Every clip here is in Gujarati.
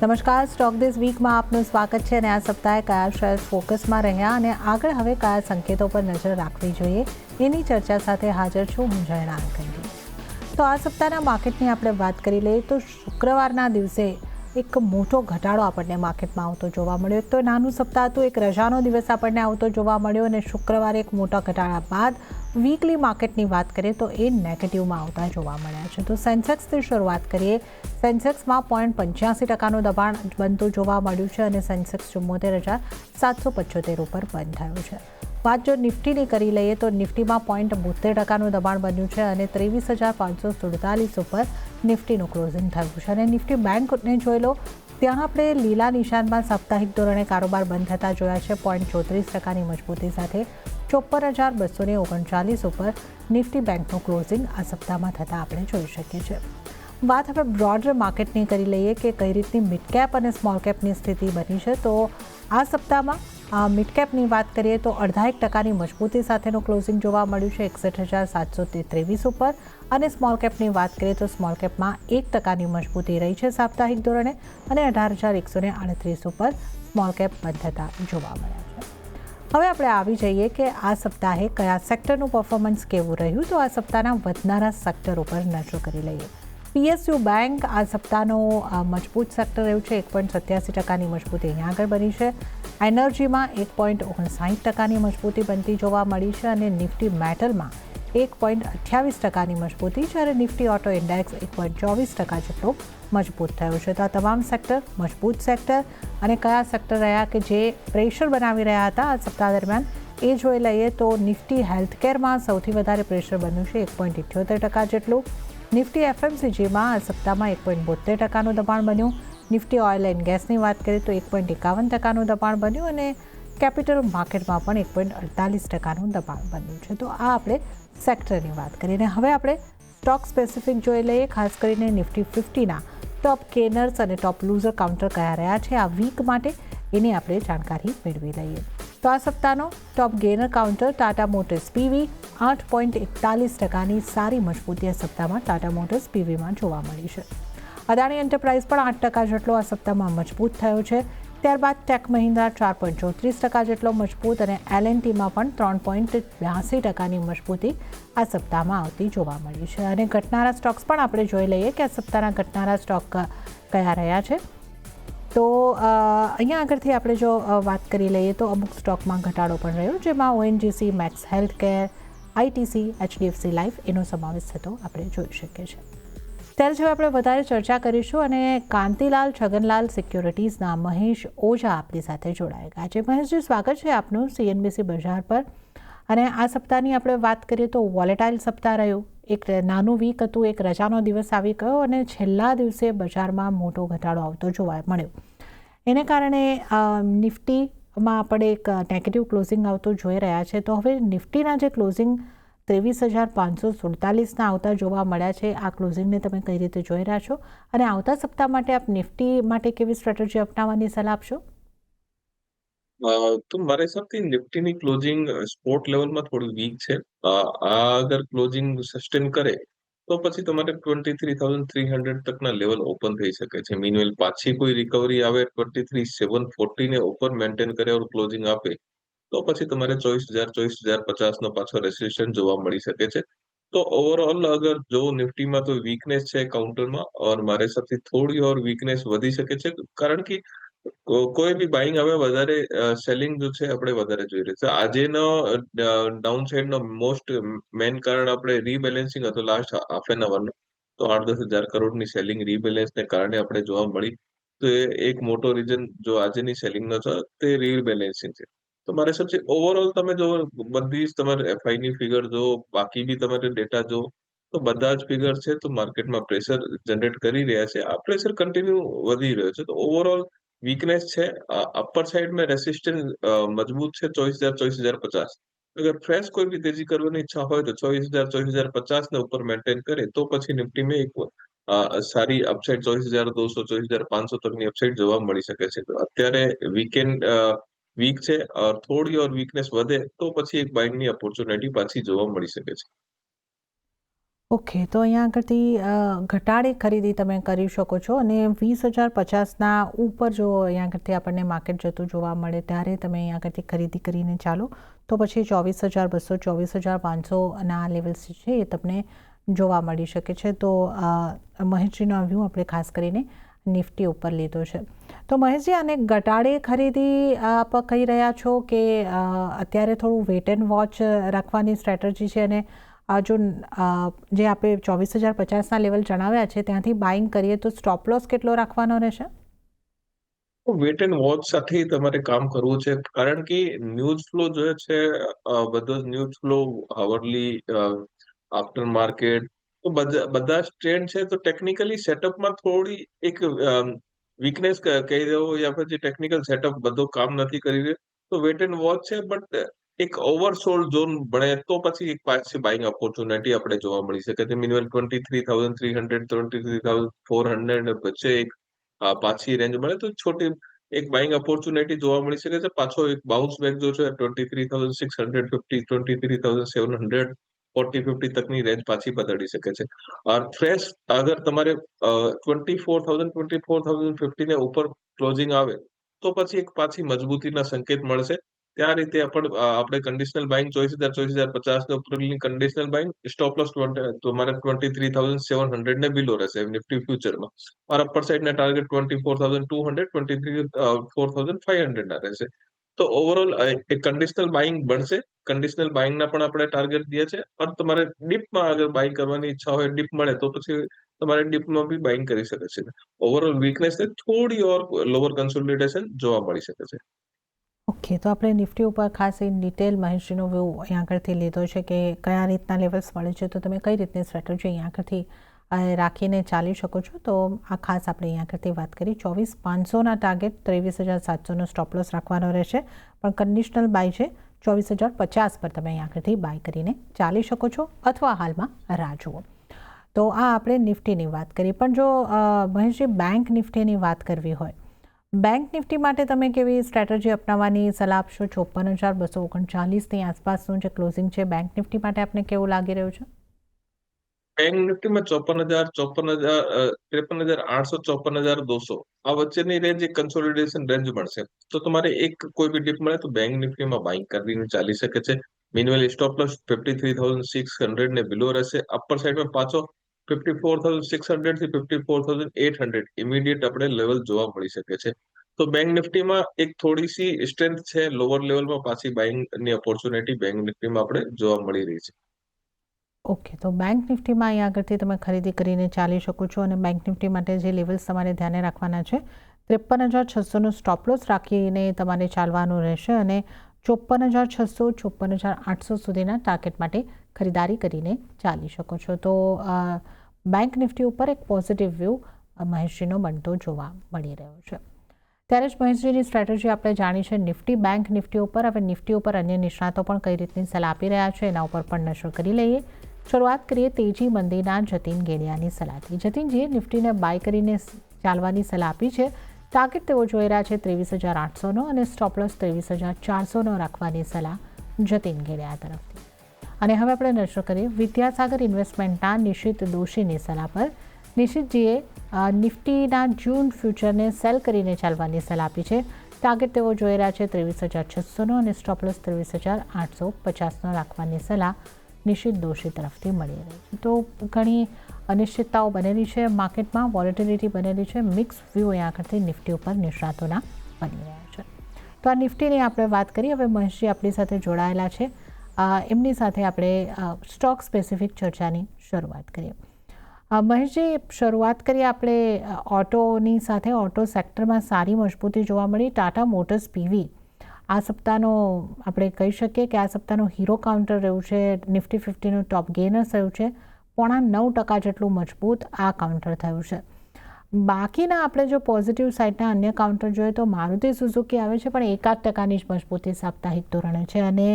નમસ્કાર, સ્ટોક દિસ વીકમાં આપનું સ્વાગત છે અને આ સપ્તાહે કયા શેર ફોકસમાં રહ્યા અને આગળ હવે કયા સંકેતો પર નજર રાખવી જોઈએ એની ચર્ચા સાથે હાજર છું હું જયણા અંકંડી. તો આ સપ્તાહના માર્કેટની આપણે વાત કરી લઈએ તો શુક્રવારના દિવસે એક મોટો ઘટાડો આપણને માર્કેટમાં આવતો જોવા મળ્યો. એક તો નાનું સપ્તાહ હતું, એક રજાનો દિવસ આપણને આવતો જોવા મળ્યો અને શુક્રવારે એક મોટા ઘટાડા બાદ વીકલી માર્કેટની વાત કરીએ તો એ નેગેટિવમાં આવતા જોવા મળ્યા છે. તો સેન્સેક્સથી શરૂઆત કરીએ. સેન્સેક્સમાં 0.85% દબાણ બનતું જોવા મળ્યું છે અને સેન્સેક્સ 74,775 ઉપર બંધ થયું છે. વાત જો નિફ્ટીની કરી લઈએ તો નિફ્ટીમાં 0.72% દબાણ બન્યું છે અને 23,547 ઉપર નિફ્ટીનું ક્લોઝિંગ થયું છે. અને નિફ્ટી બેંકને જોઈ લો, ત્યાં આપણે લીલા નિશાનમાં સાપ્તાહિક ધોરણે કારોબાર બંધ થતા જોયા છે. 0.34%ની મજબૂતી સાથે 54,239 ઉપર નિફ્ટી બેંકનું ક્લોઝિંગ આ સપ્તાહમાં થતાં આપણે જોઈ શકીએ છીએ. વાત હવે બ્રોડર માર્કેટની કરી લઈએ કે કઈ રીતની મિડ કેપ અને સ્મોલ કેપની સ્થિતિ બની છે. તો આ સપ્તાહમાં મિડ કેપની વાત કરીએ તો 0.5% મજબૂતી સાથેનું ક્લોઝિંગ જોવા મળ્યું છે 61,723 ઉપર અને સ્મોલ કેપની વાત કરીએ તો સ્મોલ કેપમાં 1%ની મજબૂતી રહી છે સાપ્તાહિક ધોરણે અને 18,138 ઉપર સ્મોલ કેપ બંધ થતા જોવા મળ્યા છે. હવે આપણે આવી જઈએ કે આ સપ્તાહે કયા સેક્ટરનું પરફોર્મન્સ કેવું રહ્યું. તો આ સપ્તાહના વધનારા સેક્ટર ઉપર નજર કરી લઈએ. PSU બેંક આ સપ્તાહનો મજબૂત સેક્ટર રહ્યું છે. 1.87%ની મજબૂતી અહીંયા આગળ બની છે. એનર્જીમાં 1.59%ની મજબૂતી બનતી જોવા મળી છે અને નિફ્ટી મેટલમાં 1.28%ની મજબૂતી જ્યારે નિફ્ટી ઓટો ઇન્ડેક્સ 1.24% જેટલો મજબૂત થયો છે. તો આ તમામ સેક્ટર મજબૂત સેક્ટર અને કયા સેક્ટર રહ્યા કે જે પ્રેશર બનાવી રહ્યા હતા આ સપ્તાહ દરમિયાન એ જોઈ લઈએ તો નિફ્ટી હેલ્થકેરમાં સૌથી વધારે પ્રેશર બન્યું છે 1.78% જેટલું. નિફ્ટી FMCGમાં આ સપ્તાહમાં 1.72%નું દબાણ બન્યું. નિફ્ટી ઓઇલ એન્ડ ગેસની વાત કરીએ તો 1.51%નું દબાણ બન્યું અને કેપિટલ માર્કેટમાં પણ 1.48%નું દબાણ બન્યું છે. તો આ આપણે સેક્ટરની વાત કરીને હવે આપણે સ્ટોક સ્પેસિફિક જોઈ લઈએ. ખાસ કરીને નિફ્ટી 50ના ટોપ ગેનર્સ અને ટોપ લૂઝર કાઉન્ટર કયા રહ્યા છે આ વીક માટે એની આપણે જાણકારી મેળવી લઈએ. તો આ સપ્તાહનો top gainer counter Tata Motors PV 8.41%ની સારી મજબૂતી આ સપ્તાહમાં ટાટા મોટર્સ PVમાં જોવા મળી છે. અદાણી એન્ટરપ્રાઇઝ પણ 8% જેટલો આ સપ્તાહમાં મજબૂત થયો છે. ત્યારબાદ ટેક મહિન્દ્રા 4.34% જેટલો મજબૂત અને L&Tમાં પણ 3.82%ની મજબૂતી આ સપ્તાહમાં આવતી જોવા મળી છે. અને ઘટનારા સ્ટોક્સ પણ આપણે જોઈ લઈએ કે આ સપ્તાહના ઘટનારા સ્ટોક કયા રહ્યા છે. તો અહીંયા આગળથી આપણે જો વાત કરી લઈએ તો અમુક સ્ટોકમાં ઘટાડો પણ રહ્યો જેમાં ONGC, Max Healthcare, ITC, HDFC Life એનો સમાવેશ થતો આપણે જોઈ શકીએ છીએ. ત્યારે જો આપણે વધારે ચર્ચા કરીશું અને કાંતિલાલ છગનલાલ સિક્યોરિટીઝના મહેશ ઓઝા આપણી સાથે જોડાયેલા છે. મહેશજી, સ્વાગત છે આપનું CNBC બજાર પર. અને આ સપ્તાહની આપણે વાત કરીએ તો વોલેટાઇલ સપ્તાહ રહ્યું. એક નાનું વીક હતું, એક રજાનો દિવસ આવી ગયો અને છેલ્લા દિવસે બજારમાં મોટો ઘટાડો આવતો જોવા મળ્યો. એને કારણે નિફ્ટીમાં આપણે એક નેગેટિવ ક્લોઝિંગ આવતું જોઈ રહ્યા છે. તો હવે નિફ્ટીના જે ક્લોઝિંગ 23,547ના આવતા જોવા મળ્યા છે આ ક્લોઝિંગને તમે કઈ રીતે જોઈ રહ્યા છો અને આવતા સપ્તાહ માટે આપ નિફ્ટી માટે કેવી સ્ટ્રેટેજી અપનાવવાની સલાહ આપશો? તો મારા હિસાબથી નિફ્ટીની ક્લોઝિંગ સ્પોટ લેવલમાં થોડી વીક છે. આ અગર ક્લોઝિંગ સસ્ટેન કરે તો પછી તમારે 23,300 તકના લેવલ ઓપન થઈ શકે છે. મીનવેલ પાછી કોઈ રિકવરી આવે 23,740 ને ઉપર મેન્ટેન કરે ઓર ક્લોઝિંગ આપે તો પછી તમારે 24,000-24,050 નો પાછો રેસિસ્ટન્સ જોવા મળી શકે છે. તો ઓવરઓલ અગર જો નિફ્ટીમાં તો વીકનેસ છે કાઉન્ટરમાં ઓર મારા હિસાબથી થોડી ઓર વીકનેસ વધી શકે છે કારણ કે કોઈ બી બાઇંગ હવે વધારે સેલિંગ જો છે આપણે વધારે જોઈ રહ્યા છે. આજેનો ડાઉન સાઇડનો મોસ્ટ મેઇન કારણ આપણે રીબેલેન્સિંગ હતો લાસ્ટ હાફ એન અવરનો. તો 8-10 હજાર કરોડની સેલિંગ રીબેલેન્સને કારણે આપણે જોવા મળી. તો એ એક મોટો રીઝન જો આજેની સેલિંગનો છે તે રીબેલેન્સિંગ છે. તો મારા હિસાબથી ઓવરઓલ તમે જો બધી જ તમારે FIની ફિગર જો બાકી બી તમારે ડેટા જો તો બધા જ ફિગર છે તો માર્કેટમાં પ્રેશર જનરેટ કરી રહ્યા છે. આ પ્રેશર કન્ટિન્યુ વધી રહ્યો છે. તો ઓવરઓલ વીકનેસ છે. અપર સાइड में રેસિસ્ટન્સ મજબૂત છે 24,000-24,050. અગર ફ્રેશ કોઈ બી તેજી કરવાની ઈચ્છા હોય તો 24,000-24,050 ને ઉપર મેન્ટેન કરે તો પછી નિફ્ટીમાં એક સારી અપસાઇડ 24,200-24,500 તકની અપસાઇડ જોવા મળી શકે છે. તો અત્યારે વીક છે થોડી ઓર વીકનેસ વધે તો પછી એક બાઇંગની ઓપોર્ચ્યુનિટી પાછી જોવા મળી શકે છે. ઓકે, તો અહીંયા આગળથી ઘટાડે ખરીદી તમે કરી શકો છો અને 20,050ના ઉપર જો અહીંયા આગળથી આપણને માર્કેટ જતું જોવા મળે ત્યારે તમે અહીંયા આગળથી ખરીદી કરીને ચાલો, તો પછી 24,200 24,500ના લેવલ્સ છે એ તમને જોવા મળી શકે છે. તો મહેશજીનો વ્યૂ આપણે ખાસ કરીને નિફ્ટી ઉપર લીધો છે. તો મહેશજી, આને ઘટાડે ખરીદી આપ કહી રહ્યા છો કે અત્યારે થોડું વેટ એન્ડ વોચ રાખવાની સ્ટ્રેટેજી છે અને જો જે આપણે 24,050ના લેવલ જણાવ્યા છે ત્યાંથી બાઇંગ કરીએ તો સ્ટોપ લોસ કેટલો રાખવાનો રહેશે? વેટ એન્ડ વોચ સાથે તમારે કામ કરવું છે, કારણ કે ન્યૂઝ ફ્લો જે છે, બધો જ ન્યૂઝ ફ્લો આવરલી, આફ્ટર માર્કેટ, તો બધા જ ટ્રેન્ડ છે. તો ટેકનિકલી સેટઅપમાં થોડી એક વીકનેસ કહી દો, યા પછી ટેકનિકલ સેટઅપ બધો કામ નથી કરી રહ્યો, તો વેટ એન્ડ વોચ છે. બટ એક ઓવરસોલ્ડ ઝોન બને તો પછી એક પાછી બાઇંગ ઓપોર્ચ્યુનિટી આપણે જોવા મળી શકે છે. મિનિમમ 23,300 23,400 વચ્ચે એક પાછી રેન્જ મળે તો છોટી એક બાઇંગ ઓપોર્ચ્યુનિટી જોવા મળી શકે છે. પાછો એક બાઉન્સ બેક જો છે 23,650 23,700 40-50 તકની રેન્જ પાછી બદલી શકે છે. ફ્રેશ અગર તમારે 24,000 ને ઉપર ક્લોઝિંગ આવે તો પછી એક પાછી મજબૂતીના સંકેત મળશે. ત્યાં રીતે આપણે કન્ડિશનલ બાઇંગ 24,000 ને ઉપરની કન્ડિશનલ બાઇંગ, સ્ટોપ લોસ તમારે 23,700 ને બિલો રહેશે નિફ્ટી ફ્યુચરમાં. और अपर साइड ना टारगेट 24,200 24,500 ના રહેશે. તો ઓવરઓલ એક કન્ડિશનલ બાઇંગ બનશે. કન્ડિશનલ બાઇંગ ના પણ આપણે ટાર્ગેટ દીએ છે. और તમારે ડીપમાં અગર બાઇંગ કરવાની ઈચ્છા હોય, ડીપ મળે તો પછી તમારે ડીપમાં બી બાઇંગ કરી શકે છે. ઓવરઓલ વીકનેસ થોડી ઓર લોઅર કન્સોલિડેશન જોવા મળી શકે છે. ઓકે, તો આપણે નિફ્ટી ઉપર ખાસ ઇન ડિટેલ મહેશજીનો વ્યૂ અહીંયા આગળથી લીધો છે કે કયા રીતના લેવલ્સ મળે છે, તો તમે કઈ રીતની સ્ટ્રેટેજી અહીંયા આગળથી રાખીને ચાલી શકો છો. તો આ ખાસ આપણે અહીંયા આગળથી વાત કરી. 24,500ના ટાર્ગેટ, 23,700નો સ્ટોપ લોસ રાખવાનો રહેશે, પણ કન્ડિશનલ બાય છે 24,050 પર તમે અહીંયા આગળથી બાય કરીને ચાલી શકો છો અથવા હાલમાં રાહ જુઓ. તો આ આપણે નિફ્ટીની વાત કરી. પણ જો મહેશજી બેંક નિફ્ટીની વાત કરવી હોય, બેંક નિફ્ટી માટે તમે કેવી સ્ટ્રેટેજી અપનાવવાની સલાહ આપશો? 54,239ની આસપાસનું જે ક્લોઝિંગ છે બેંક નિફ્ટી માટે આપને કેવું લાગી રહ્યું છે? બેંક નિફ્ટીમાં 54,000 53,800 54,200 આ વચ્ચેની રેન્જ એક કન્સોલિડેશન રેન્જ મળશે. તો તમારે એક કોઈ બી ડીપ મળે તો બેંક નિફ્ટીમાં બાઇંગ કરીને ચાલી શકે છે. મિનિમલ સ્ટોપ લોસ 53,600 ને બિલો રહેશે. અપર સાઈડમાં પાછો 54,600 થી 54,800 ઇમિડિયેટ આપણે લેવલ જોવા મળી શકે છે. તો બેંક નિફ્ટીમાં એક થોડી સી સ્ટ્રેન્થ છે. લોઅર લેવલમાં પાછી બાઇંગની ઓપોર્ચ્યુનિટી બેંક નિફ્ટીમાં આપણે જોવા મળી રહી છે. ઓકે, તો બેંક નિફ્ટીમાં અહીંયા આગળથી તમે ખરીદી કરીને ચાલી શકો છો અને બેંક નિફ્ટી માટે જે લેવલ્સ તમારે ધ્યાને રાખવાના છે 53,600નો સ્ટોપ લોસ રાખીને તમારે ચાલવાનું રહેશે અને 54,600 54,800 સુધીના ટાર્ગેટ માટે ખરીદારી કરીને ચાલી શકો છો. તો બેંક નિફ્ટી ઉપર એક પોઝિટિવ વ્યૂ મહેશજીનો બનતો જોવા મળી રહ્યો છે. ત્યારે જ મહેશજીની સ્ટ્રેટેજી આપણે જાણી છે નિફ્ટી બેંક નિફ્ટી ઉપર. હવે નિફ્ટી ઉપર અન્ય નિષ્ણાતો પણ કઈ રીતની સલાહ આપી રહ્યા છે એના ઉપર પણ નજર કરી લઈએ. શરૂઆત કરીએ તેજી મંદીના જતીન ગેડિયાની સલાહથી. જતીનજીએ નિફ્ટીને બાય કરીને ચાલવાની સલાહ આપી છે. ટાર્ગેટ તેઓ જોઈ રહ્યા છે 23,800નો અને સ્ટોપ લોસ 23,400નો રાખવાની સલાહ જતીન ગેડિયા તરફથી. અને હવે આપણે નજર કરીએ વિદ્યાસાગર ઇન્વેસ્ટમેન્ટના નિશિત દોશીની સલાહ પર. નિશિતજીએ નિફ્ટીના જૂન ફ્યુચરને સેલ કરીને ચાલવાની સલાહ આપી છે. ટાર્ગેટ તેઓ જોઈ રહ્યા છે 23,600નો અને સ્ટોપ લોસ 23,850નો રાખવાની સલાહ નિશિત દોશી તરફથી મળી રહી છે. તો ઘણી અનિશ્ચિતતાઓ બનેલી છે માર્કેટમાં, વોલેટિલિટી બનેલી છે. મિક્સ વ્યૂ અહીંયા આગળથી નિફ્ટી ઉપર નિષ્ણાતોના બની રહ્યા છે. તો આ નિફ્ટીની આપણે વાત કરી. હવે મહેશજી આપણી સાથે જોડાયેલા છે, એમની સાથે આપણે સ્ટોક સ્પેસિફિક ચર્ચાની શરૂઆત કરીએ. મહેશજી, શરૂઆત કરીએ આપણે ઓટોની સાથે. ઓટો સેક્ટરમાં સારી મજબૂતી જોવા મળી. ટાટા મોટર્સ પીવી આ સપ્તાહનો આપણે કહી શકીએ કે આ સપ્તાહનો હીરો કાઉન્ટર રહ્યું છે. નિફ્ટી 50નું ટોપ ગેનર થયું છે. 0.9% જેટલું મજબૂત આ કાઉન્ટર થયું છે. બાકીના આપણે જો પોઝિટિવ સાઇડના અન્ય કાઉન્ટર જોઈએ તો મારુતિ સુઝુકી આવે છે પણ 1% જ મજબૂતી સાપ્તાહિક ધોરણે છે અને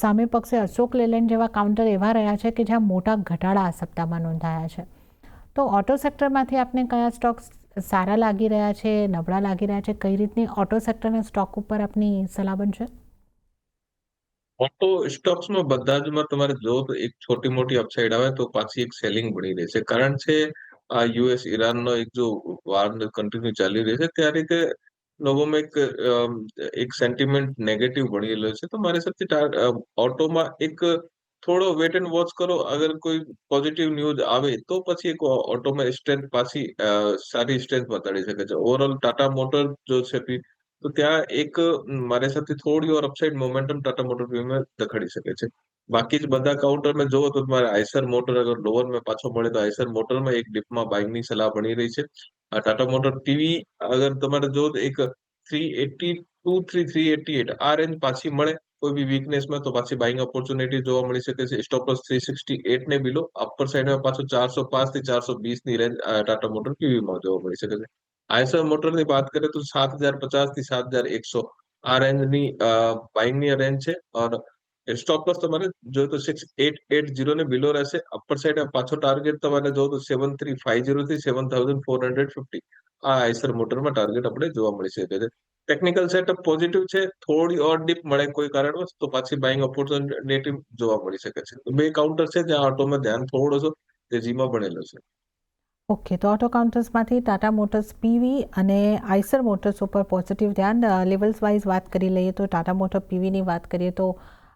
સામે પક્ષે અશોક લેલેન્ડ જેવા કાઉન્ટર એવા રહ્યા છે કે જ્યાં મોટા ઘટાડા આ સપ્તાહમાં નોંધાયા છે. તો ઓટો સેક્ટરમાંથી આપને કયા સ્ટોક્સ સારા લાગી રહ્યા છે, નબળા લાગી રહ્યા છે, કઈ રીતની ઓટો સેક્ટરના સ્ટોક ઉપર આપની સલાહ બનશે? ઓટો સ્ટોક્સમાં બધા જમાં તમારે જો તો એક છોટી મોટી અપસાઇડ આવે તો પાછી એક સેલિંગ બની રહે છે. કારણ છે આ યુએસ ઈરાનનો એક જો વાર કન્ટિન્યુ ચાલી રહી છે ત્યાં રીતે લોકોમાં એક સેન્ટિમેન્ટ નેગેટિવ બની રહ્યો છે. તો મારી હિસાબથી ઓટોમાં એક થોડો વેટ એન્ડ વોચ કરો. અગર કોઈ પોઝિટિવ ન્યૂઝ આવે તો પછી એક ઓટોમાં સ્ટ્રેન્થ પાછી સારી સ્ટ્રેન્થ બતાડી શકે છે. ઓવરઓલ ટાટા મોટર જો છે તો ત્યાં મારા હિસાબથી થોડી ઓર અપસાઇડ મોમેન્ટમ ટાટા મોટર પીવીમાં દેખાડી શકે છે. બાકી જ બધા કાઉન્ટરમાં જોવો તો તમારે આઈસર મોટર અગર લોવરમાં પાછો મળે તો આઈસર મોટરમાં એક ડીપમાં બાઇંગની સલાહ બની રહી છે. આ ટાટા મોટર પીવી અગર તમારે જો તો એક 382 થી 388 આ રેન્જ પાછી મળે કોઈ બી વીકનેસમાં તો પાછી બાઇંગ ઓપોર્ચ્યુનિટી જોવા મળી શકે છે. સ્ટોપ લોસ 368 ને બિલો અપર સાઈડમાં પાછો 405 થી 420 ની રેન્જ ટાટા મોટર પીવીમાં જોવા મળી શકે છે. આઈસર મોટરની વાત કરીએ તો 7050 થી 7100 આ રેન્જની બાઇંગની રેન્જ છે. ઓર સ્ટોપ લોસ તમારે જો તો 6880 ને બિલો રહેશે. અપર સાઈડ પાછો ટાર્ગેટ તમારે જો તો 7350 થી 7450 આ આઈસર મોટરમાં ટાર્ગેટ આપણે જોવા મળી શકે છે. ટેકનિકલ સેટઅપ પોઝિટિવ છે. થોડી ઓર ડીપ મળે કોઈ કારણવશ તો પાછી બાઇંગ ઓપોર્ચ્યુનિટી જોવા મળી શકે છે. તો બે કાઉન્ટર છે જ્યાં ઓટોમાં ધ્યાન થોડો છો તેજીમાં બનેલો છે. ઓકે, તો ઓટો કાઉન્ટર્સમાંથી ટાટા મોટર્સ પીવી અને આઈસર મોટર્સ ઉપર પોઝિટિવ ધ્યાન. લેવલ્સ વાઇઝ વાત કરી લઈએ તો ટાટા મોટર પીવીની વાત કરીએ તો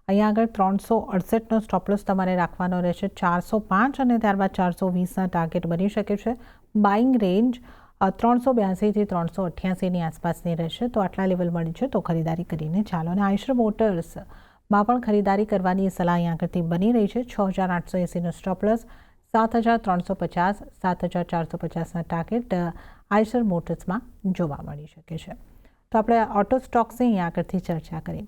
અહીંયા આગળ 368નો સ્ટોપલોસ તમારે રાખવાનો રહેશે. 405 અને ત્યારબાદ 420ના ટાર્ગેટ બની શકે છે. બાઇંગ રેન્જ 382 થી 388ની આસપાસની રહેશે. તો આટલા લેવલ મળી છે તો ખરીદારી કરીને ચાલો. અને આઈસર મોટર્સમાં પણ ખરીદારી કરવાની સલાહ અહીંયા આગળથી બની રહી છે. 6880નો સ્ટોપલોસ, 7350, 7450ના ટાર્ગેટ આઈસર મોટર્સમાં જોવા મળી શકે છે. તો આપણે ઓટો સ્ટોક્સની અહીંયા આગળથી ચર્ચા કરી.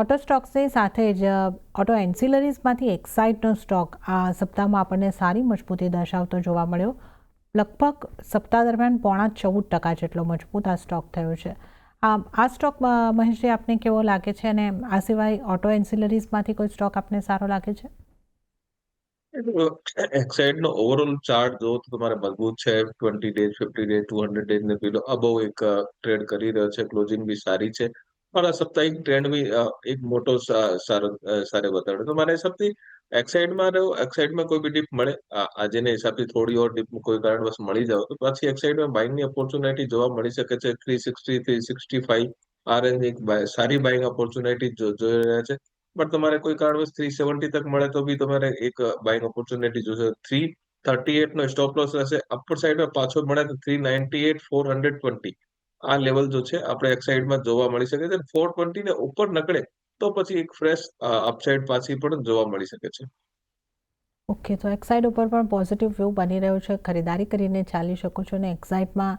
ઓટો સ્ટોક્સની સાથે જ ઓટો એન્સિલરીઝમાંથી એક્સાઇડનો સ્ટોક આ સપ્તાહમાં આપણને સારી મજબૂતી દર્શાવતો જોવા મળ્યો. લગભગ સપ્તાહ દરમિયાન 14.5% જેટલો મજબૂત આ સ્ટોક થયો છે. આ સ્ટોક મહેશજી આપને કેવો લાગે છે, અને આ સિવાય ઓટો એન્સિલરીઝમાંથી કોઈ સ્ટોક આપને સારો લાગે છે? એક્સાઇડ નો ઓવરઓલ ચાર્ટ જો તો તમારે મજબૂત છે. 20 ડેઝ, 50 ડેઝ, 200 ડેઝ ને બિલો અબવ એક ટ્રેડ કરી રહ્યો છે. ક્લોઝિંગ બી સારી છે. और સાપ્તાહિક ટ્રેન્ડ બી એક મોટો સારે બતાડ્યો. તો મારા હિસાબથી એક્સાઇડમાં રહ્યો. એક્સાઇડમાં કોઈ બી ડીપ મળે આજેના હિસાબથી થોડી ઓર ડીપ કોઈ કારણવશ મળી જાવ તો પછી એક્સાઇડમાં બાઇંગની ઓપોર્ચ્યુનિટી જોવા મળી શકે છે. 360 થી 65 આ રેન્જ એક સારી બાઇંગ ઓપોર્ચ્યુનિટી જોઈ રહ્યા છે. બટ તમારે કોઈ કારણવશ 370 તક મળે તો બી તમારે એક બાઇંગ ઓપોર્ચ્યુનિટી જોશે. 338 નો સ્ટોપ લોસ રહેશે. અપર સાઈડમાં પાછો મળે તો 398 420 આ લેવલ જો છે આપણે એક સાઈડમાં જોવા મળી શકે છે. 420 ને ઉપર નકળે તો પછી એક ફ્રેશ અપસાઇડ પાછી પણ જોવા મળી શકે છે. ઓકે, તો એક્સાઇડ ઉપર પણ પોઝિટિવ વ્યૂ બની રહ્યો છે. ખરીદારી કરીને ચાલી શકો છો. અને એક્સાઇડમાં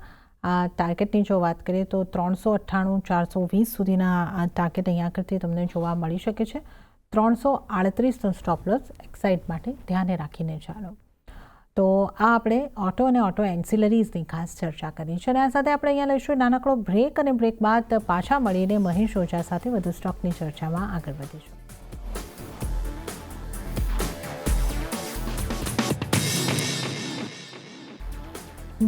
ટાર્ગેટની જો વાત કરીએ તો 398 420 સુધીના ટાર્ગેટ અહીંયા આગળથી તમને જોવા મળી શકે છે. 338નો સ્ટોપ લોસ એક્સાઇડ માટે ધ્યાને રાખીને ચાલો. તો આ આપણે ઓટો અને ઓટો એન્સિલરીઝની ખાસ ચર્ચા કરી છે. અને આ સાથે આપણે અહીંયા લઈશું નાનકડો બ્રેક, અને બ્રેક બાદ પાછા મળીને મહેશ ઓઝા સાથે વધુ સ્ટોકની ચર્ચામાં આગળ વધીશું.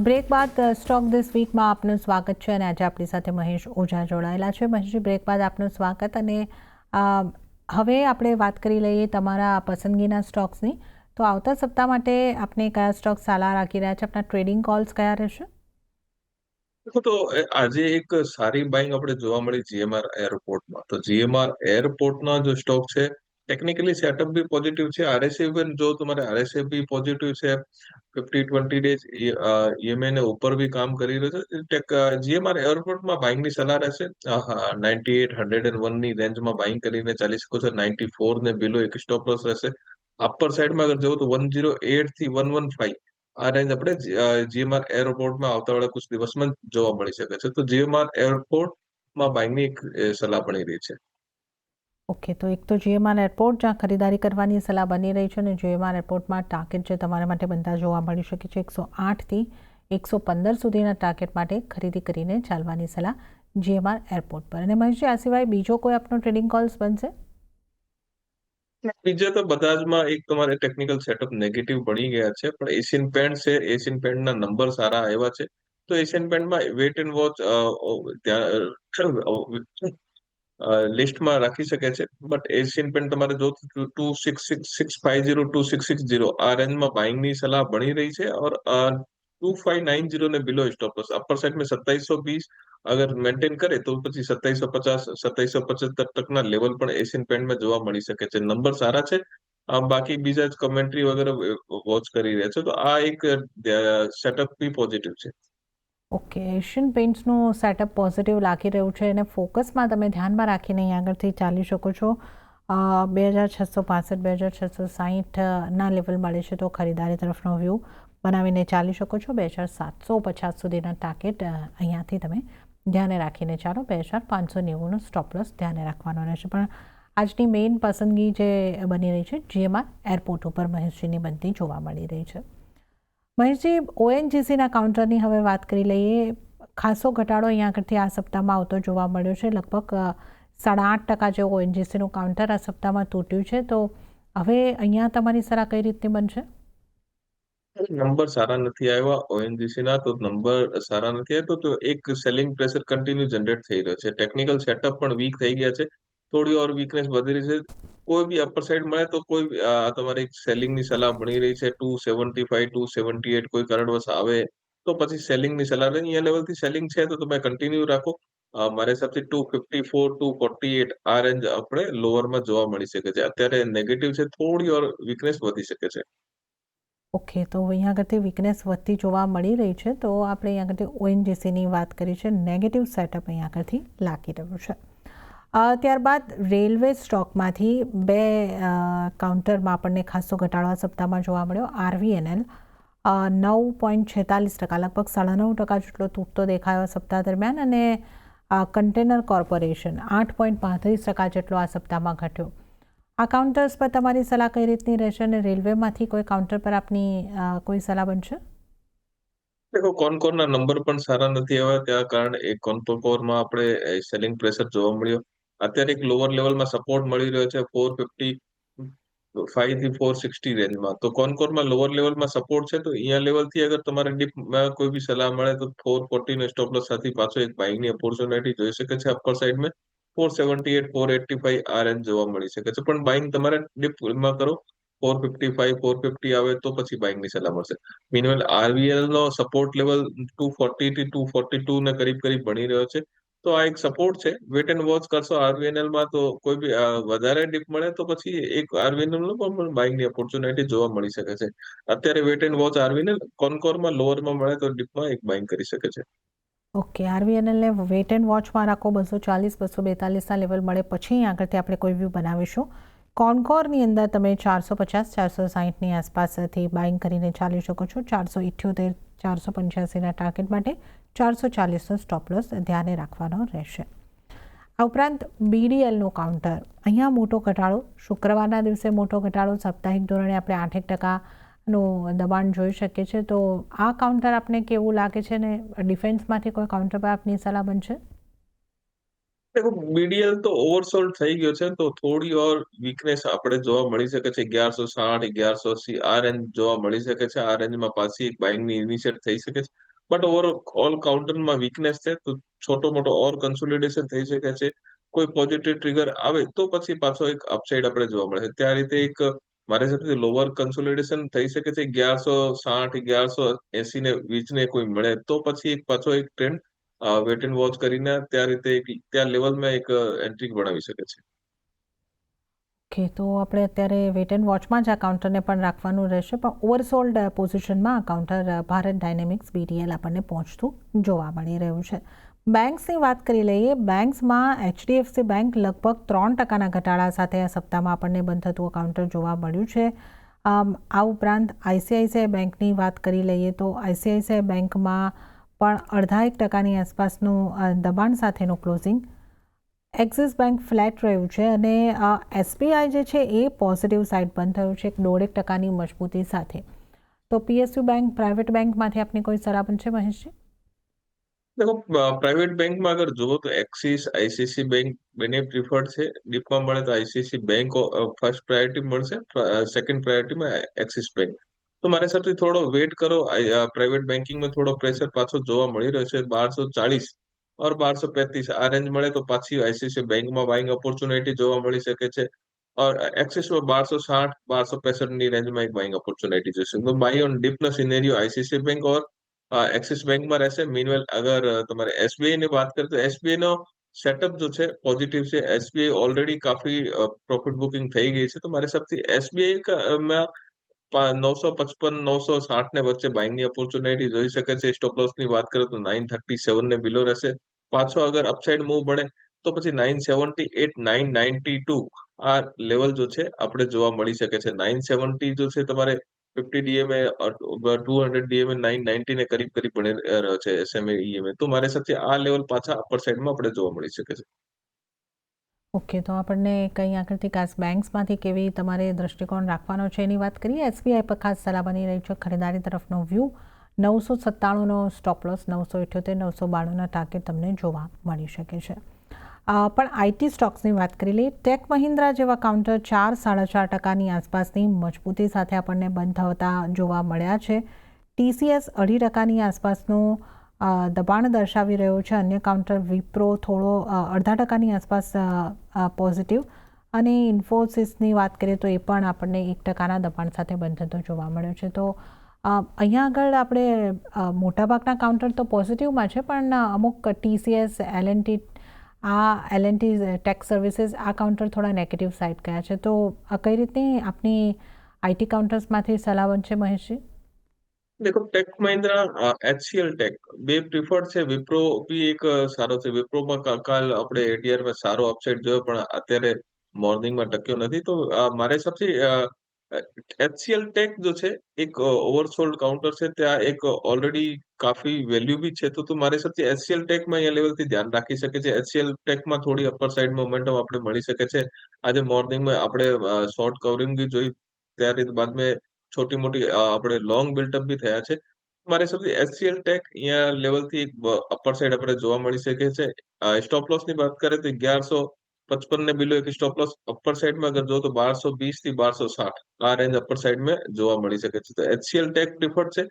બ્રેક બાદ સ્ટોક ધીસ વીકમાં આપનું સ્વાગત છે. અને આજે આપણી સાથે મહેશ ઓઝા જોડાયેલા છે. મહેશજી, બ્રેક બાદ આપનું સ્વાગત. અને હવે આપણે વાત કરી લઈએ તમારા પસંદગીના સ્ટોક્સની. તો આવતા સપ્તાહ માટે આપણે કયા સ્ટોક સારા રાખી રહ્યા છે? આપણા ટ્રેડિંગ કોલ્સ કયા રહેશે? તો આજે એક સારી બાઇંગ આપણે જોવા મળી જીએમઆર એરપોર્ટમાં. તો જીએમઆર એરપોર્ટના જો સ્ટોક છે ટેકનિકલી સેટઅપ બી પોઝિટિવ છે. આરએસઆઈ પણ જો તમારે આરએસઆઈ બી પોઝિટિવ છે. 50-20 ડેઝ ઈએમઆઈ ને ઉપર બી કામ કરી રહ્યો છે. જીએમઆર એરપોર્ટમાં બાઇંગની સલાહ રહેશે. 98 101 ની રેન્જમાં બાઇંગ કરીને ચાલી શકો છો. 94 ને બિલો એક સ્ટોપ લોસ રહેશે. અપર સાઈડમાં અગર જવું તો 108 થી 115 આ રેન્જ આપણે જીએમઆર એરપોર્ટમાં આવતા વાળા કુછ દિવસમાં જોવા મળી શકે છે. તો જીએમઆર એરપોર્ટમાં બાઇંગની એક સલાહ બની રહી છે. ઓકે, તો એક તો જીએમઆર એરપોર્ટ જ્યાં ખરીદારી કરવાની સલાહ બની રહી છે. અને જીએમઆર એરપોર્ટમાં ટાર્ગેટ જે તમારા માટે બનતા જોવા મળી શકે છે 108 થી 115 સુધીના ટાર્ગેટ માટે ખરીદી કરીને ચાલવાની સલાહ જીએમઆર એરપોર્ટ પર. અને મહેશજી, આ સિવાય બીજો કોઈ આપનો ટ્રેડિંગ કોલ્સ બનશે? બીજા તો બધા જમાં એક તમારે ટેકનિકલ સેટઅપ નેગેટિવ બની ગયા છે. પણ એશિયન પેન્ટ છે. એશિયન પેન્ટના નંબર સારા આવ્યા છે. તો એશિયન પેન્ટમાં વેટ એન્ડ વોચ લિસ્ટમાં રાખી શકે છે. બટ એશિયન પેન્ટ તમારે જો 266650 આ રેન્જમાં બાઇંગની સલાહ બની રહી છે और 2590 ને બિलो स्टॉप लॉस अपर साइड में 2720 અગર મેન્ટેન કરે તો પછી 2750 2775 તકના લેવલ પણ એશિયન પેન્ટમાં જોવા મળી શકે છે. નંબર સારા છે. બાકી બીજા જ કમેન્ટ્રી વગેરે વોચ કરી રહ્યા છે તો આ એક સેટઅપ બી પોઝિટિવ છે. ઓકે, એશિયન પેઇન્ટ્સનું સેટઅપ પોઝિટિવ લાગી રહ્યું છે અને ફોકસમાં તમે ધ્યાનમાં રાખીને અહીં આગળથી ચાલી શકો છો. 2665 2660ના લેવલ મળે છે તો ખરીદારી તરફનો વ્યૂ બનાવીને ચાલી શકો છો. 2750 સુધીના ટાર્ગેટ અહીંયાથી તમે ધ્યાને રાખીને ચાલો. 2590નો સ્ટોપ લોસ ધ્યાને રાખવાનો રહેશે. પણ આજની મેઇન પસંદગી જે બની રહી છે GMR એરપોર્ટ ઉપર મહેશજીની બનતી જોવા મળી રહી છે. મહેશજી, ઓએનજીસીના કાઉન્ટરની હવે વાત કરી લઈએ. ખાસો ઘટાડો અહીંયા આગળથી આ સપ્તાહમાં આવતો જોવા મળ્યો છે. લગભગ 8.5% જેવું ઓએનજીસીનું કાઉન્ટર આ સપ્તાહમાં તૂટ્યું છે. તો હવે અહીંયા તમારી સલાહ કઈ રીતની બનશે? નંબર સારા નથી આવ્યા ઓએનજીસી ના, તો નંબર સારા નથી આવ્યા તો એક સેલિંગ પ્રેશર કન્ટિન્યુ જનરેટ થઈ રહ્યો છે. ટેકનિકલ સેટઅપ પણ વીક થઈ ગયા છે. થોડી ઓર વીકનેસ વધી રહી છે. કોઈ બી અપર સાઈડ મળે તો કોઈ તમારી સેલિંગની સલાહ બની રહી છે. 275 278 કોઈ કારણવશ આવે તો પછી સેલિંગની સલાહ રહે. અહીંયા લેવલથી સેલિંગ છે તો તમે કન્ટિન્યુ રાખો. મારા હિસાબથી 254 248 આ રેન્જ આપણે લોઅરમાં જોવા મળી શકે છે. અત્યારે નેગેટિવ છે, થોડી ઓર વીકનેસ વધી શકે છે. ઓકે, તો અહીંયા આગળથી વીકનેસ વધતી જોવા મળી રહી છે. તો આપણે અહીંયા આગળથી ઓએનજીસીની વાત કરી છે. નેગેટિવ સેટઅપ અહીંયા આગળથી લાગી રહ્યું છે. ત્યારબાદ રેલવે સ્ટોકમાંથી બે કાઉન્ટરમાં આપણને ખાસો ઘટાડો આ સપ્તાહમાં જોવા મળ્યો. RVNL 9.46%, લગભગ 9.5% જેટલો તૂટતો દેખાયો સપ્તાહ દરમિયાન, અને કન્ટેનર કોર્પોરેશન 8.35% જેટલો આ સપ્તાહમાં ઘટ્યો. આ કાઉન્ટર્સ પર તમારી સલાહ કઈ રીતની રહેશે અને રેલવેમાંથી કોઈ કાઉન્ટર પર આપની કોઈ સલાહ બનશે? દેખો, કોનકોરના નંબર પણ સારા નથી આવ્યા. ત્યાં કારણે એક કોનમાં આપણે સેલિંગ પ્રેશર જોવા મળ્યો. અત્યારે એક લોઅર લેવલમાં સપોર્ટ મળી રહ્યો છે 455 થી 460 રેન્જમાં. તો કોનમાં લોઅર લેવલમાં સપોર્ટ છે તો અહીંયા લેવલથી અગર તમારે ડીપમાં કોઈ બી સલાહ મળે તો 440 નો સ્ટોપ લોસ સાથે પાછો એક બાઇંગની ઓપોર્ચ્યુનિટી જોઈ શકે છે. અપર સાઈડમાં 478 485 આ રેન્જ જોવા મળી શકે છે. પણ બાઇંગ તમારે ડીપમાં કરો. 455 450 આવે તો પછી બાઇંગની સલાહ મળશે. મીનવેલ RVL નો સપોર્ટ લેવલ 240 થી 242 ને કરીબ બની રહ્યો છે. તો આ એક સપોર્ટ છે. વેટ એન્ડ વોચ કરશો RVNL માં તો કોઈ બી વધારે ડીપ મળે તો પછી એક RVNL નો પણ બાઇંગની ઓપોર્ચ્યુનિટી જોવા મળી શકે છે. અત્યારે વેટ એન્ડ વોચ RVNL કોનમાં લોઅરમાં મળે તો ડીપમાં એક બાઇંગ કરી શકે છે. ઓકે, RVNLને વેટ એન્ડ વોચમાં રાખો. 240 242ના લેવલ મળે પછી આગળથી આપણે કોઈ વ્યૂ બનાવીશું. કોનકોરની અંદર તમે 450 460ની આસપાસથી બાઇંગ કરીને ચાલી શકો છો. 478 485ના ટાર્ગેટ માટે 440નો સ્ટોપ લોસ ધ્યાને રાખવાનો રહેશે. આ ઉપરાંત BDLનું કાઉન્ટર, અહીંયા મોટો ઘટાડો, શુક્રવારના દિવસે મોટો ઘટાડો, સાપ્તાહિક ધોરણે આપણે 8% દબાણ જોઈ શકીએ છીએ. તો આ કાઉન્ટર આપને કેવું લાગે છે ને ડિફેન્સમાંથી કોઈ કાઉન્ટર પર આપની સલાહ બનશે? देखो, बीडीएल तो ओवरसोल्ड થઈ ગયો છે તો થોડી ઓર વીકનેસ આપણે જોવા મળી શકે છે. 1160 1180 આ રેન્જ જોવા મળી શકે છે. આ રેન્જમાં પાછી એક બાઇંગની ઇનિશિયેટ થઈ શકે છે. બટ ઓલ કાઉન્ટરમાં વીકનેસ છે તો છોટો મોટો ઓર કન્સોલિડેશન થઈ શકે છે. કોઈ પોઝિટિવ ટ્રિગર આવે તો પછી પાછો એક અપસાઇડ આપણે જોવા મળે છે. ત્યાં રીતે એક મારા હિસાબથી લોઅર કન્સોલિડેશન થઈ શકે છે. 1160 1180 ને વીચને કોઈ મળે તો પછી એક પાછો એક ટ્રેન્ડ વેટ એન્ડ વોચ કરીને ત્યાં રીતે ત્યાં લેવલમાં એક એન્ટ્રી બનાવી શકે છે. ઓકે, તો આપણે અત્યારે વેટ એન્ડ વોચમાં જ આ કાઉન્ટરને પણ રાખવાનું રહેશે. પણ ઓવરસોલ્ડ પોઝિશનમાં આ કાઉન્ટર ભારત ડાયનેમિક્સ BDL આપણને પહોંચતું જોવા મળી રહ્યું છે. બેંક્સની વાત કરી લઈએ. બેંક્સમાં HDFC બેંક લગભગ 3%ના ઘટાડા સાથે આ સપ્તાહમાં આપણને બંધ થતું કાઉન્ટર જોવા મળ્યું છે. આ ઉપરાંત ICICI બેંકની વાત કરી લઈએ તો ICICI બેંકમાં પણ 0.5% આસપાસનું દબાણ સાથેનું ક્લોઝિંગ. એક્સિસ બેંક ફ્લેટ રહ્યું છે અને SBI જે છે એ પોઝિટિવ સાઇડ બંધ થયું છે 1.5%ની મજબૂતી સાથે. તો PSU બેંક, પ્રાઇવેટ બેંકમાંથી આપની કોઈ સલાહ બનશે મહેશજી? देखो, प्राइवेट बैंक में अगर जो तो एक्सिस आईसीसी बैंक बने प्रीफर्ड છે. ડીપમાં મળે તો આઈસીસી બેંક ફર્સ્ટ પ્રાયોરિટી મળશે. સેકન્ડ પ્રાયોરિટીમાં એક્સિસ બેંક. તો મારા હિસાબથી થોડો વેટ કરો. પ્રાઇવેટ બેન્કિંગમાં થોડો પ્રેશર પાછો જોવા મળી રહ્યો છે. 1240 और 1235 આ રેન્જ મળે તો પાછી આઈસીઆઈસીઆઈ બેંકમાં બાઇંગ ઓપોર્ચ્યુનિટી જોવા મળી શકે છે. और एक्सिसમાં 1260 1265 ની રેન્જમાં એક બાઇંગ ઓપોર્ચ્युनिटी જોશે. तो बाई ऑन डिप નો सिनेरियो आईसीआईसीआई बैंक और एक्सिस બેંકમાં રહેશે. મીનવેલ અગર તમારે એસબીઆઈ ની વાત કરીએ તો એસબીઆઈ નો સેટઅપ जो છે પોઝિટિવ છે. એસબીઆઈ ઓલરેડી કાફી પ્રોફિટ બુકિંગ થઈ ગઈ છે. તો મારા હિસાબથી એસબીઆઈ માં 955 960 ને વચ્ચે બાઇંગની ઓપોર્ચ્યુનિટી જોઈ શકે છે. સ્ટોપ લોસ ની વાત કરીએ તો 937 ને બિલો રહેશે. પાછો અગર અપસાઇડ મૂવ બને તો પછી 978 992 આ લેવલ જો છે આપણે જોવા મળી શકે છે. 970 જો છે તમારે 50 ડીએમએ 200 ડીએમએ 990 ને કરીબ કરીબ બની રહ્યો છે એસએમએ ઈએમએ. તો મારે સાથે આ લેવલ પાછા અપર સાઇડમાં આપણે જોવા મળી શકે છે. ઓકે, તો આપણને કંઈ આગળથી ખાસ બેંક્સમાંથી કેવી તમારે દૃષ્ટિકોણ રાખવાનો છે એની વાત કરીએ. એસબીઆઈ પર ખાસ સલાહ બની રહી છે ખરીદારી તરફનો વ્યૂ. 997નો સ્ટોપ લોસ, 978 992ના ટાર્ગેટ તમને જોવા મળી શકે છે. પણ આઈટી સ્ટોક્સની વાત કરી લઈએ. ટેક મહિન્દ્રા જેવા કાઉન્ટર 4-4.5% આસપાસની મજબૂતી સાથે આપણને બંધ થતા જોવા મળ્યા છે. ટીસીએસ 2.5% આસપાસનું દબાણ દર્શાવી રહ્યો છે. અન્ય કાઉન્ટર વિપ્રો થોડો 0.5% આસપાસ પોઝિટિવ, અને ઇન્ફોસિસની વાત કરીએ તો એ પણ આપણને 1%ના દબાણ સાથે બંધ થતો જોવા મળ્યો છે. તો અહીંયા આગળ આપણે મોટાભાગના કાઉન્ટર તો પોઝિટિવમાં છે, પણ અમુક TCS, LNT, LNT Tech Services આ કાઉન્ટર થોડા નેગેટિવ સાઇડ ગયા છે. તો કઈ રીતની આપની આઈટી કાઉન્ટર્સમાંથી સલાહ બનશે મહેશજી? देखो टेक महिंद्रा एचसीएल टेक બે પ્રિફર્ડ છે. વિપ્રો બી એક સારો છે. વિપ્રોમાં કાલ આપણે એટીઆરમાં સારો અપસાઇડ જોયો પણ અત્યારે મોર્નિંગમાં ટક્યો નથી. તો મારા હિસાબથી એચસીએલ ટેક જો છે એક ઓવરસોલ્ડ કાઉન્ટર છે. ત્યાં એક ઓલરેડી કાફી વેલ્યુ બી છે. તો મારા હિસાબથી એચસીએલ ટેકમાં અહીંયા લેવલથી ધ્યાન રાખી શકે છે. એચસીએલ ટેકમાં થોડી અપર સાઇડ મોમેન્ટમ આપણે મળી શકે છે. આજે મોર્નિંગમાં આપણે શોર્ટ કવરિંગ બી જોઈ, ત્યારે બાદ મેં छोटी मोटी આપણે લોંગ બિલ્ટઅપ બી થયા છે. મારે સૌથી એચસીએલ ટેક અહીંયા લેવલથી અપર સાઇડ આપણે જોવા મળી શકે છે. સ્ટોપ લોસ ની વાત કરીએ તો 1155 ને બિલો એક સ્ટોપ લોસ અપર સાઇડમાં અગર જો તો 1220 થી 1260 આ રેન્જ અપર સાઇડમાં જોવા મળી શકે છે. તો એચસીએલ ટેક પ્રિફર્ડ છે.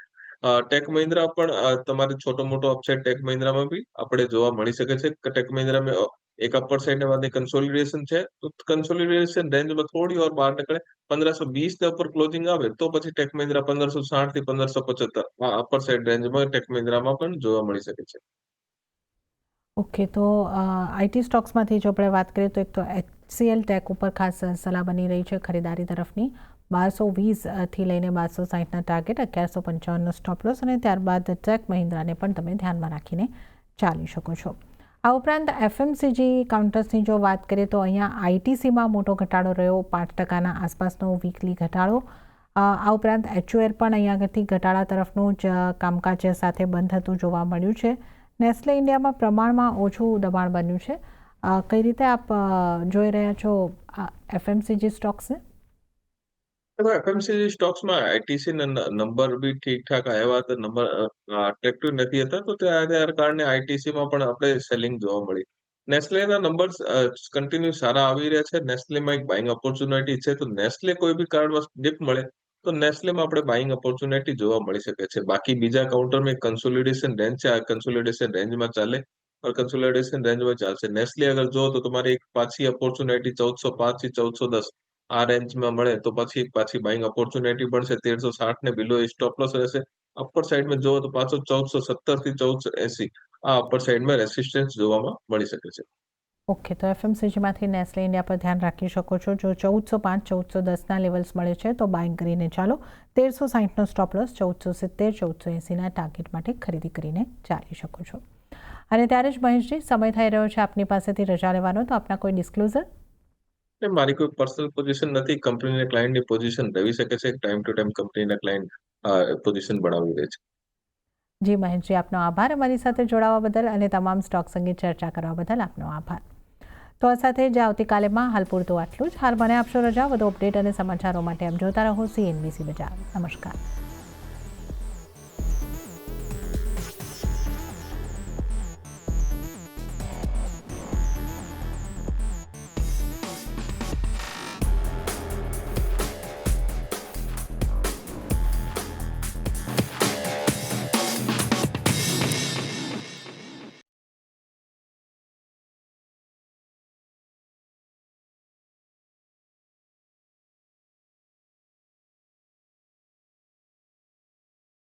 ટેક મહિન્દ્રા પણ તમારે છોટો મોટો અપસાઇડ ટેક મહિન્દ્રામાં બી આપણે જોવા મળી શકે છે. ટેક મહિન્દ્રામાં એક અપર સાઇડ વાળી કન્સોલિડેશન છે. તો કન્સોલિડેશન રેન્જમાં થોડી ઓર બહાર નીકળે 1520 ને ઉપર ક્લોઝિંગ આવે તો પછી ટેક મહિન્દ્રા 1560 થી 1575 આ અપર સાઇડ રેન્જમાં ટેક મહિન્દ્રામાં પણ જોવા મળી શકે છે. ઓકે, તો આઈટી સ્ટોક્સમાંથી જો આપણે વાત કરીએ તો એક તો એચસીએલ ટેક ઉપર ખાસ સલાહ બની રહી છે ખરીદારી તરફની. 1220થી લઈને 1260ના ટાર્ગેટ, 1155નો સ્ટોપ લોસ, અને ત્યારબાદ ટેક મહિન્દ્રાને પણ તમે ધ્યાનમાં રાખીને ચાલી શકો છો. આ ઉપરાંત એફએમસીજી કાઉન્ટર્સની જો વાત કરીએ તો અહીંયા આઈટીસીમાં મોટો ઘટાડો રહ્યો, 5%ના આસપાસનો વીકલી ઘટાડો. આ ઉપરાંત એચયુએર પણ અહીંયા આગળથી ઘટાડા તરફનું જ કામકાજ સાથે બંધ થતું જોવા મળ્યું છે. નેસ્લે ઇન્ડિયામાં પ્રમાણમાં ઓછું દબાણ બન્યું છે. કઈ રીતે આપ જોઈ રહ્યા છો એફએમસીજી સ્ટોક્સને? એફએમસીજી સ્ટોક્સમાં આઈટીસી નંબર બી ઠીકઠાક આવ્યા હતા. નંબર અટ્રેક્ટિવ નથી હતા. તો ત્યાં કારણે આઈટીસીમાં પણ આપણે સેલિંગ જોવા મળી. નેસ્લેના નંબર્સ કન્ટિન્યુ સારા આવી રહ્યા છે. નેસ્લેમાં એક બાઇંગ ઓપોર્ચ્યુનિટી છે. તો નેસ્લે કોઈ બી કારણમાં ડિપ મળે તો નેસ્લેમાં આપણે બાઇંગ ઓપોર્ચ્યુનિટી જોવા મળી શકે છે. બાકી બીજા કાઉન્ટરમાં કન્સોલિડેશન રેન્જ છે. આ કન્સોલિડેશન રેન્જમાં ચાલે और कंसोलिडेशन रेंज में ચાલશે. નેસ્લે અગર જો તો તમારી એક પાછી ઓપોર્ચ્યુનિટી 1405 થી 1410 આ રેન્જમાં મળે તો પછી પાછી બાઇંગ ઓપોર્ચ્યુનિટી બનશે. 1360 ને બિલો સ્ટોપ લોસ રહેશે. અપર સાઇડમાં જો તો પાછો 1470 થી 1480 આ અપર સાઇડમાં રેસિસ્ટન્સ જોવામાં મળી શકે છે. ઓકે, તો એફએમસીજીમાંથી નેસ્લે ઇન્ડિયા પર ધ્યાન રાખી શકો છો. જો 1405 1410ના લેવલ્સ મળે છે તો બાઇંગ કરીને ચાલો. 1360નો સ્ટોપ લોસ, 1470 1480ના ટાર્ગેટ માટે ખરીદી કરીને ચાલી શકો છો. અને ત્યારે જ મહેશજી, સમય થઈ રહ્યો છે આપની પાસેથી રજા લેવાનો, તો આપના કોઈ ડિસ્ક્લોઝર? મારી કોઈ પર્સનલ પોઝિશન નથી. કંપનીના ક્લાયન્ટની પોઝિશન રહી શકે છે. ટાઈમ ટુ ટાઈમ કંપનીના ક્લાયન્ટ પોઝિશન બનાવી દે છે. જી મહેશજી, આપનો આભાર અમારી સાથે જોડાવા બદલ અને તમામ સ્ટોક્સ અંગે ચર્ચા કરવા બદલ આપનો આભાર. તો આ સાથે જ આવતીકાલેમાં હાલ પૂરતું આટલું જ. હાલ મને આપશો રજા. વધુ અપડેટ અને સમાચારો માટે આપ જોતા રહો CNBC બજાર. નમસ્કાર.